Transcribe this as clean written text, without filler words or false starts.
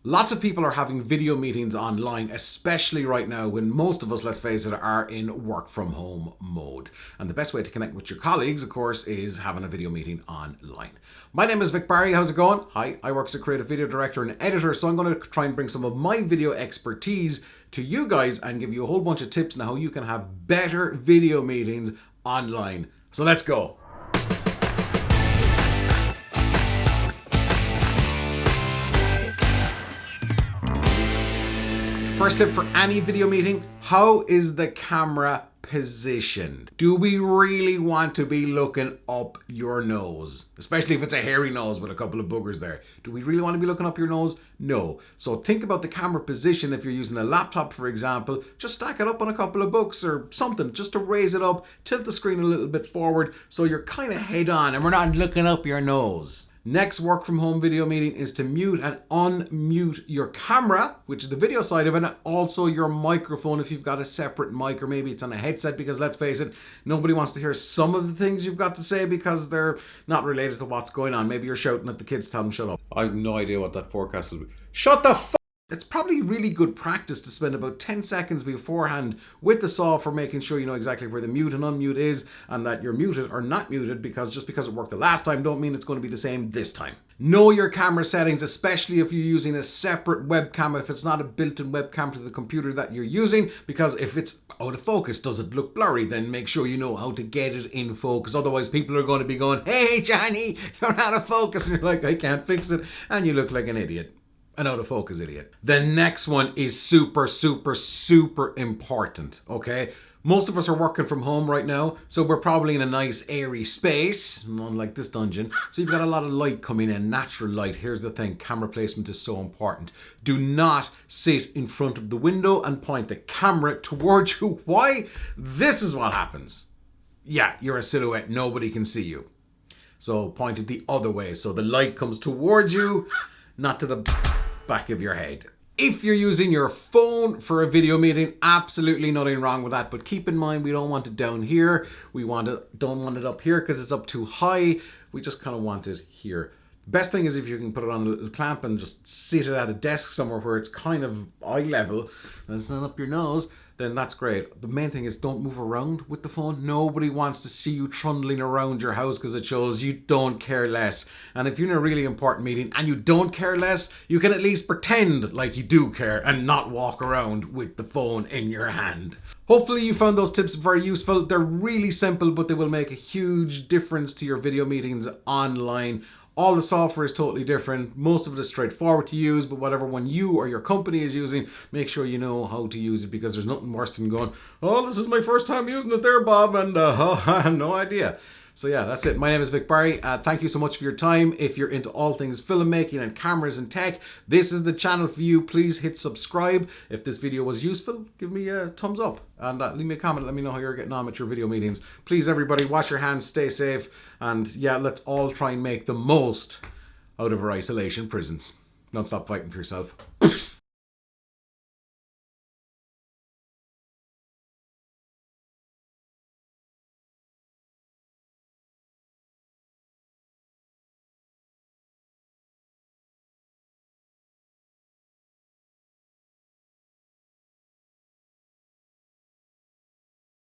Lots of people are having video meetings online, especially right now when most of us, let's face it, are in work from home mode. And the best way to connect with your colleagues, of course, is having a video meeting online. My name is Vic Barry. How's it going? Hi, I work as a creative video director and editor, so I'm going to try and bring some of my video expertise to you guys and give you a whole bunch of tips on how you can have better video meetings online. So let's go. First tip for any video meeting, how is the camera positioned? Do we really want to be looking up your nose? Especially if it's a hairy nose with a couple of boogers there. Do we really want to be looking up your nose? No. So think about the camera position. If you're using a laptop, for example, just stack it up on a couple of books or something, just to raise it up, tilt the screen a little bit forward so you're kind of head on and we're not looking up your nose. Next work from home video meeting is to mute and unmute your camera, which is the video side of it, and also your microphone if you've got a separate mic, or maybe it's on a headset, because let's face it, nobody wants to hear some of the things you've got to say because they're not related to what's going on. Maybe you're shouting at the kids, tell them shut up. I have no idea what that forecast will be. Shut the f***! It's probably really good practice to spend about 10 seconds beforehand with the saw for making sure you know exactly where the mute and unmute is and that you're muted or not muted, because just because it worked the last time don't mean it's going to be the same this time. Know your camera settings, especially if you're using a separate webcam, if it's not a built-in webcam to the computer that you're using, because if it's out of focus, does it look blurry, then make sure you know how to get it in focus. Otherwise people are going to be going, hey Johnny, you're out of focus, and you're like, I can't fix it, and you look like an idiot. An out of focus idiot. The next one is super important, okay? Most of us are working from home right now, so we're probably in a nice airy space, unlike this dungeon. So you've got a lot of light coming in, natural light. Here's the thing, camera placement is so important. Do not sit in front of the window and point the camera towards you. Why? This is what happens. Yeah, you're a silhouette, nobody can see you. So point it the other way, so the light comes towards you, not to the back of your head. If you're using your phone for a video meeting, absolutely nothing wrong with that, but keep in mind we don't want it down here. We don't want it up here because it's up too high. We just kind of want it here. Best thing is if you can put it on a little clamp and just sit it at a desk somewhere where it's kind of eye level and it's not up your nose, then that's great. The main thing is don't move around with the phone. Nobody wants to see you trundling around your house because it shows you don't care less. And if you're in a really important meeting and you don't care less, you can at least pretend like you do care and not walk around with the phone in your hand. Hopefully you found those tips very useful. They're really simple, but they will make a huge difference to your video meetings online. All the software is totally different. Most of it is straightforward to use, but whatever one you or your company is using, make sure you know how to use it, because there's nothing worse than going, oh, this is my first time using it there, Bob, and I have no idea. So yeah, that's it. My name is Vic Barry. Thank you so much for your time. If you're into all things filmmaking and cameras and tech, this is the channel for you. Please hit subscribe. If this video was useful, give me a thumbs up and leave me a comment. Let me know how you're getting on with your video meetings. Please, everybody, wash your hands, stay safe, and yeah, let's all try and make the most out of our isolation prisons. Don't stop fighting for yourself.